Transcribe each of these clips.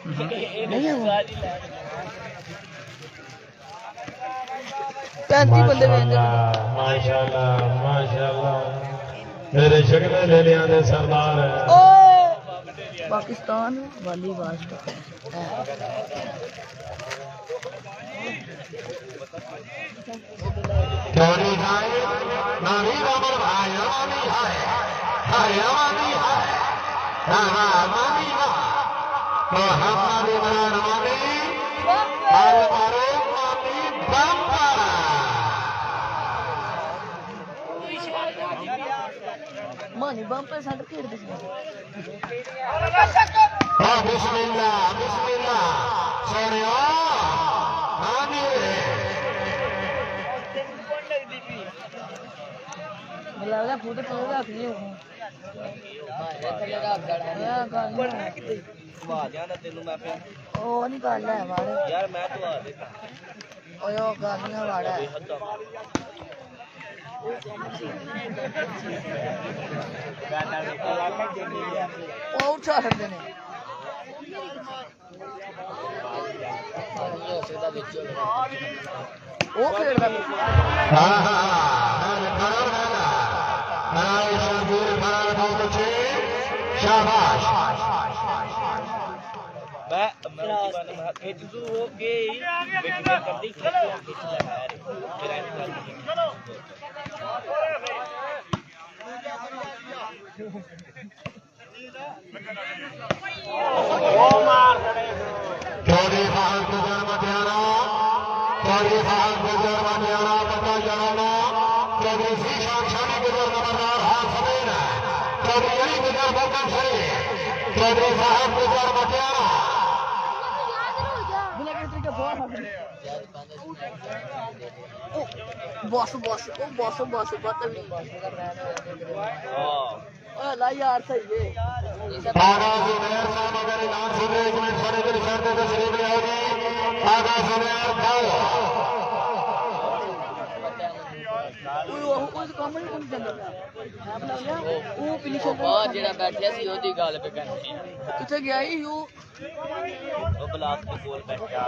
नहीं है वो 35 बंदे माशाल्लाह माशाल्लाह मेरे शगले ले लिया दे सरदार ओ पाकिस्तान वाली बात चोरी जाए नानी रमन भाई रवानी है रवानी है रवानी है तो हमारी रवानी हर मारो मानी बम्पर मानी बम्पर साढ़े खेड़ दे बिस्मिल्लाह बिस्मिल्लाह सोनिया नानी लगा फोटो तो रख लियो ओ नहीं गल है वाले यार मैं तो आ दे ओयो गालियां वाड़ा है ओ उठा रहे ने ओ खेलदा हां हां शाबाश चौधरी साहब गुजर मध्याना चौधरी साहब गुजर मध्याना पता जनाना चौधरी शीशान शानी गुजर नंबरदार हाल समीन चौधरी अली गुजर बकन शरी चौधरी साहब गुजर मध्याना बॉस बॉस ओ बॉस बॉस बदतमीज ला यार सही है आगा जुबैर साहब अगर ऐलान सुन रहे 1 मिनट सारे के निशान पे तशरीफ ले आओगी आगा जुबैर खाओ उस कमेंट कौन चल रहा है वो पीली शर्ट बाहर जेड़ा बैठया सी ओदी गल पे करनी किथे गया ही वो ब्लाक के कोल बैठा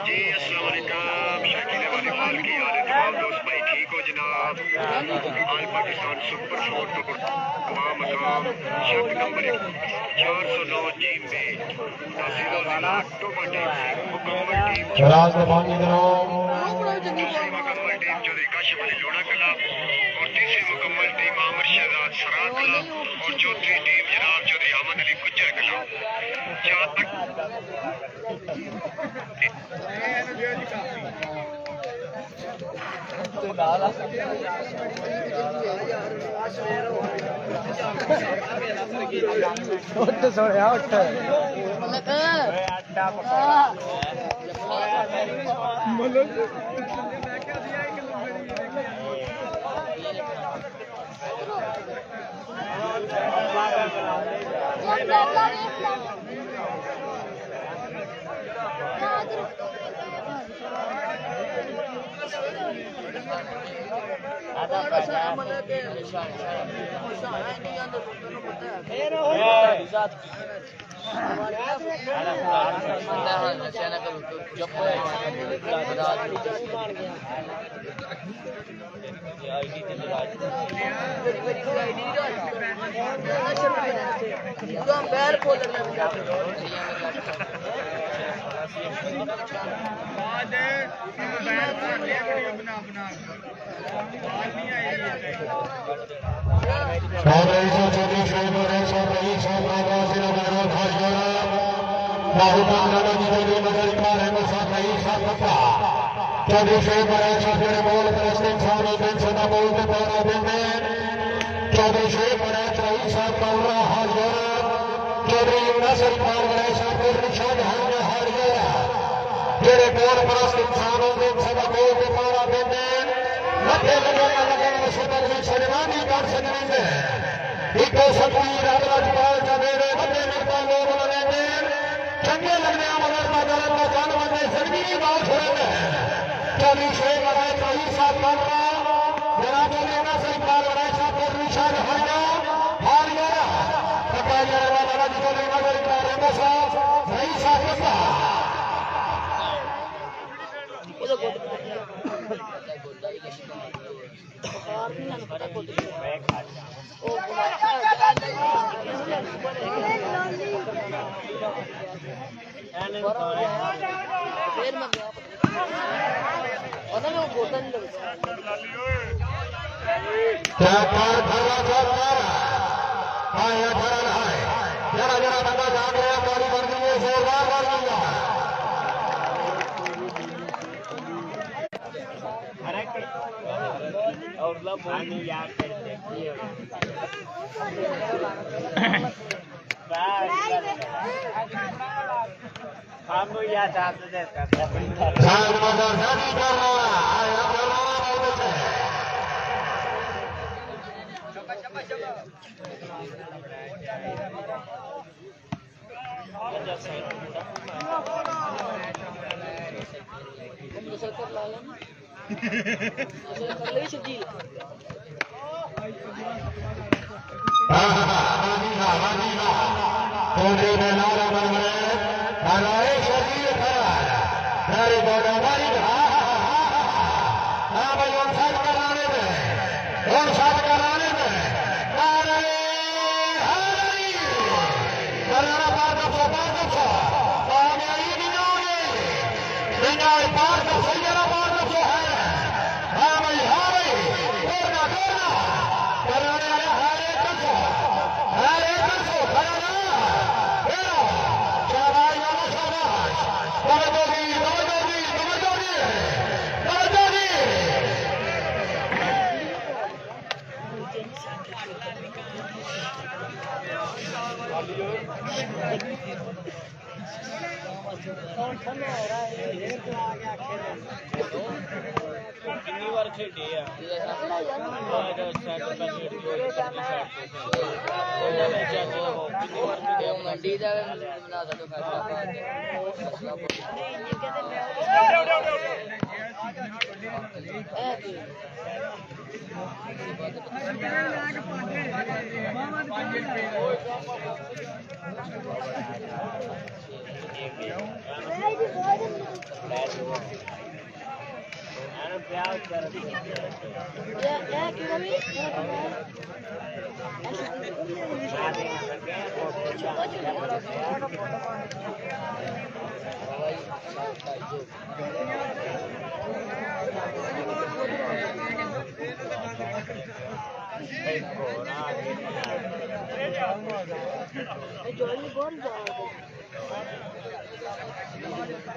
जी अस्सलाम वालेकुम शकील वाले बाल की हाल है तमाम दोस्त भाई ठीक हो जनाब ऑल पाकिस्तान सुपर शॉट तमाम मकाम शर्ट नंबर 409 टीम में तहसील जिला टोपा टीम मुकम्मल टीम दूसरी मुकम्मल टीम चौधरी काशिफ अली लोढ़ा क्लब और तीसरी मुकम्मल टीम आमिर शहजाद सरार क्लब और चौथी टीम जनाब चौधरी अहमद अली गुज्जर क्लब जहाँ तक चौधरी शेख बोल चौधरी शेख चौधरी नसर जेड़े गोल परस्त इंसानों के सब गोल के मारा देंगे मथे लगेगा लगेगा सुपर भी शर्मानी कर सकने में इको सतवीर राजपाल चमेरे मथे लगता लोग लगे चंगे लगने मगर मगर का जान बने जिंदगी बात हो रहे चली से लड़ाई कहीं साथ करना जरा बोले ना सरकार लड़ाई साथ और निशान हरिया हारिया पता ये वाला जितने नगर का रंगसा सही साथ का जरा जरा बंदा जाग रहा गाड़ी बढ़ गई है जोरदार बढ़ गई और पानी याद करते हम याद आते कितनी बार खेली है मंडी का बना दो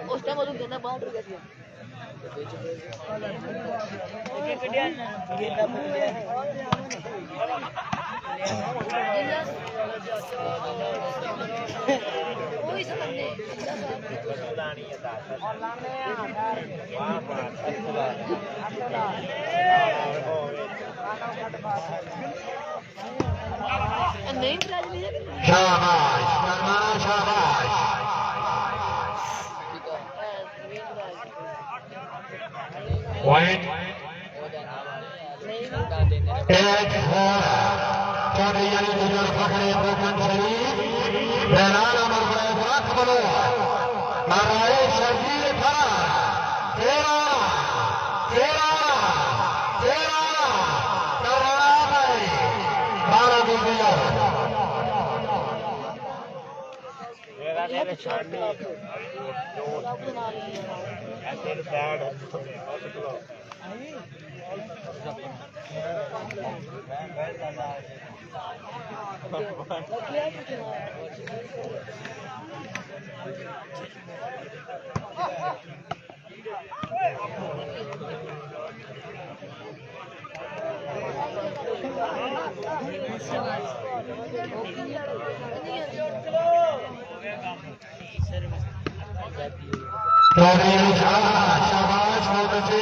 उस टाइम वो देना बाउंड्री कर दिया शाबाश शाबाश पॉइंट एक चौधरी अली बुजुर्ग फखरे मोहम्मद शरीफ बैलान अमर बड़े बुलंद बनो नाराए शर्जील खरा तेरा तेरा तेरा करना भाई 12 दिया मेरा तेरे छाड़नी ऐसे बैड शाबाश बहुत अच्छे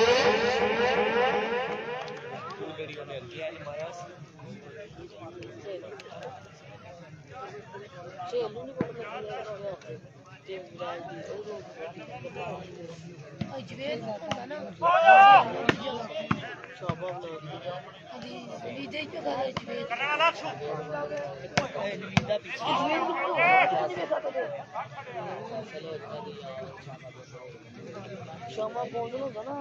शामा पहुंच होगा ना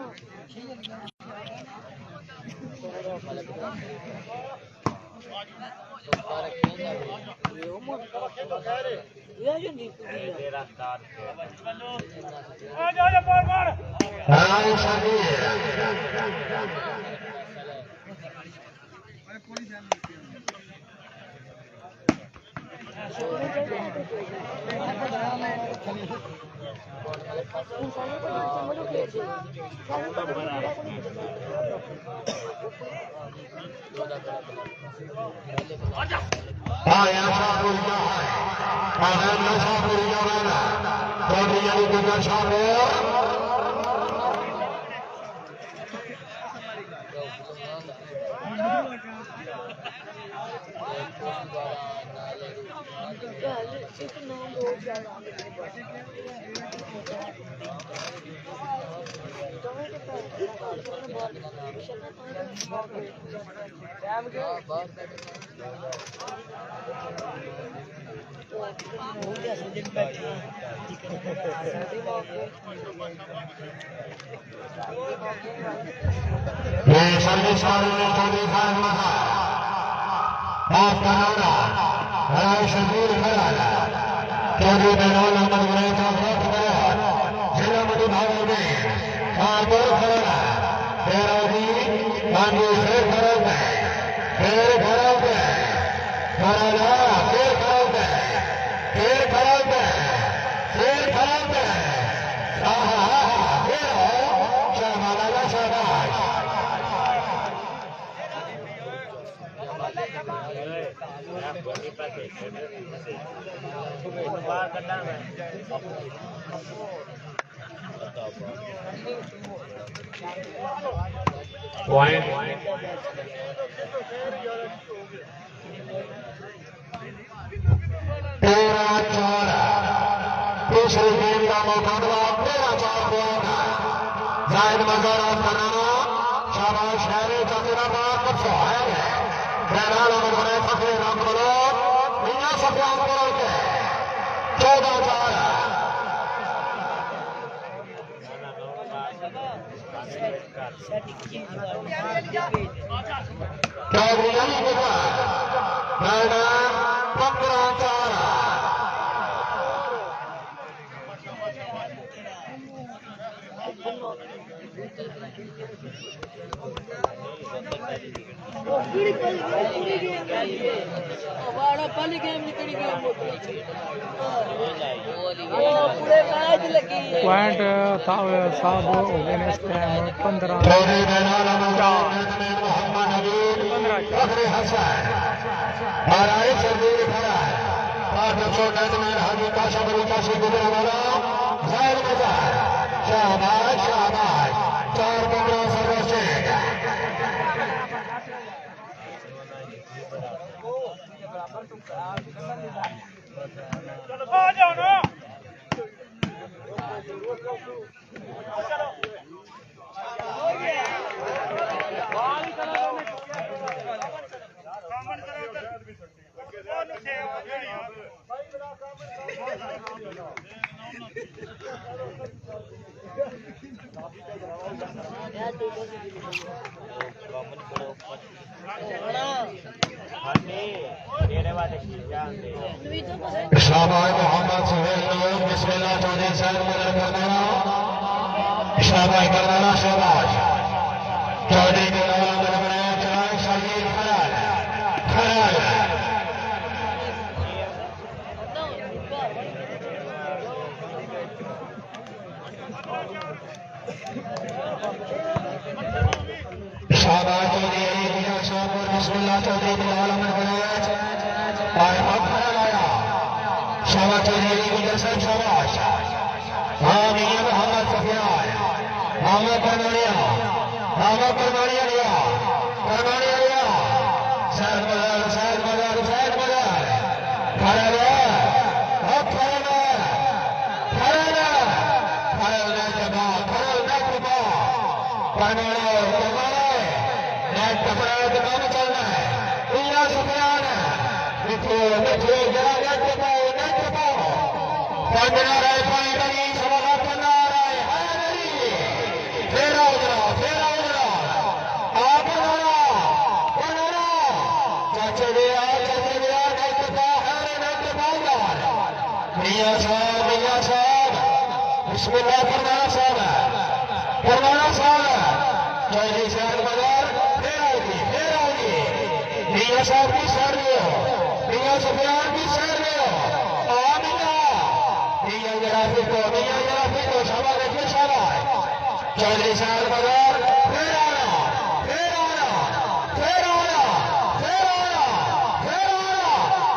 दूसरे गेम का मुकाबला 13-4 जायद मजार बनाना शाबाश शहरी जजीराबाद पर सुहाग है बहराल अमर बने फतेह राम बलो मियां सफियान बलो के 14-4 चौधरी के बाद 15-4 पॉइंट साहब हो गए इस टाइम 15 शाबाश शाबाश 4-15 सर्वश्रेष्ठ शाबाश मोहम्मद सुहेल बिस्मिल्लाह चौधरी साहब मदर करना शाबाश करना शाबाश चौधरी के नाम मदर बनाया चलाए शाहीद खराल खराल शाबाश चौधरी बिस्मिल्लाह चौधरी के नाम मदर बनाया और अब खराल आया शाबाश चौधरी गुजर साहब शाबाश हाँ मियां मोहम्मद सफियान मोहम्मद परमानिया लिया साइड मगर साइड मगर साइड मगर खड़ा रहा अब खड़ा ना करनाड़ा नेट पकड़ा तो काम चलना है दुनिया सुफियान मिठो मिठो जरा नेट पाओ करना रहे पानी नहीं सवाल करना रहे है नहीं फेरा उधरा आप बनाना चाचे गया नेट पाओ है नेट पाओ मियां साहब बिस्मिल्लाह करनाड़ा साहब चौधरी साहब मगर फिर आओगी मियां साहब की सर लियो मियां सुफियान की सर लियो मियां जराफी को शाबाश देखिए शाबाश चौधरी साहब मगर फिर आना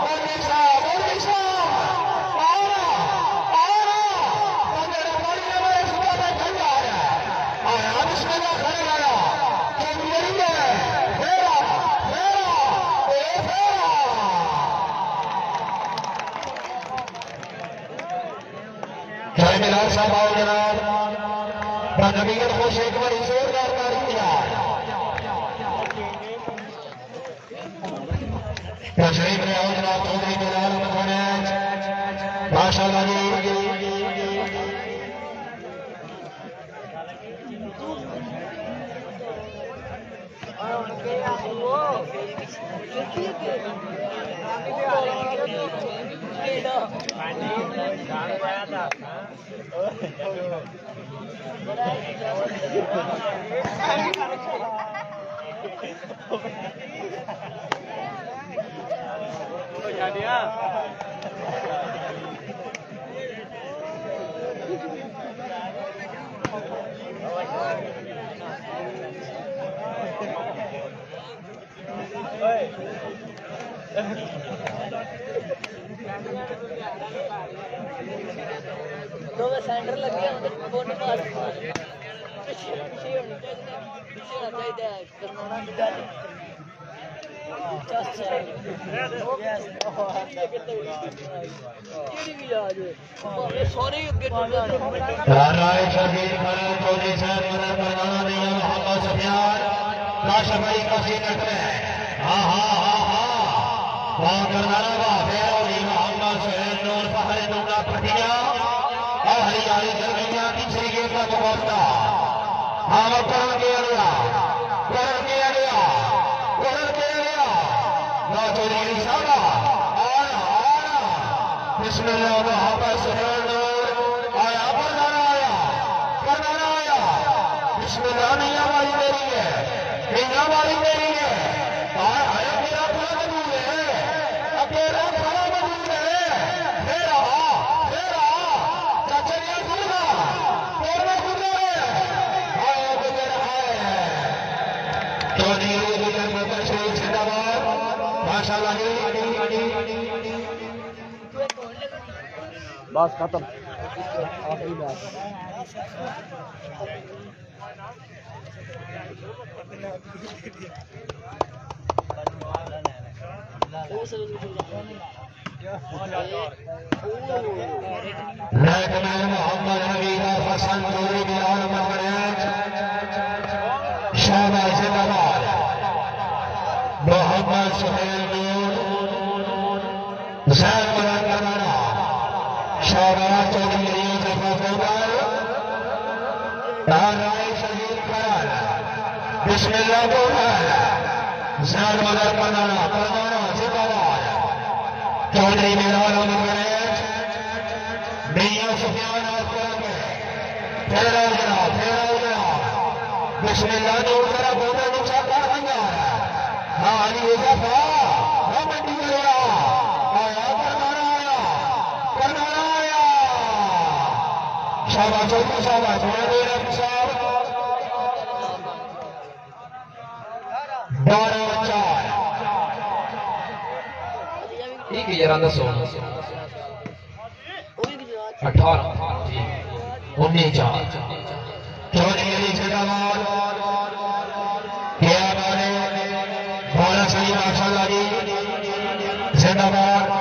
मोदी साहब मिलान साहब आओ जनाब नबीयत खुश एक बार जोरदार तारीफ किया तशरीफ ले आओ जनाब चौधरी बिलाल माशाअल्लाह जी दो सेंटर लगे बोट मार पीछे होनी चाहिए करना बस खत्म आखिरी मैच मोहम्मद नबी का हसन चौधरी बिलाल शाहबाज जिंदाबाद मोहम्मद सुहेल जैद मदन करनाड़ा शाहबाज चौधरी राय शहीद खयाल बिस्मिल्लाह बोल जैद मदन करनाड़ा जिंदाबाद चौधरी बिलाल मियां सुफियान फिर बिस्मिल्लाह जोड़ करा बोल नुकसान कर खंगा हाँ अली उजाफा हाँ मंडी गया आया करनाड़ा आया शाबाश चौधरी शाबाश थोड़ा देर साहब 12-4 ठीक है यार 18 19-4 चौधरी अली जिंदाबाद क्या बारे बोला सही माशाल्लाह जी जिंदाबाद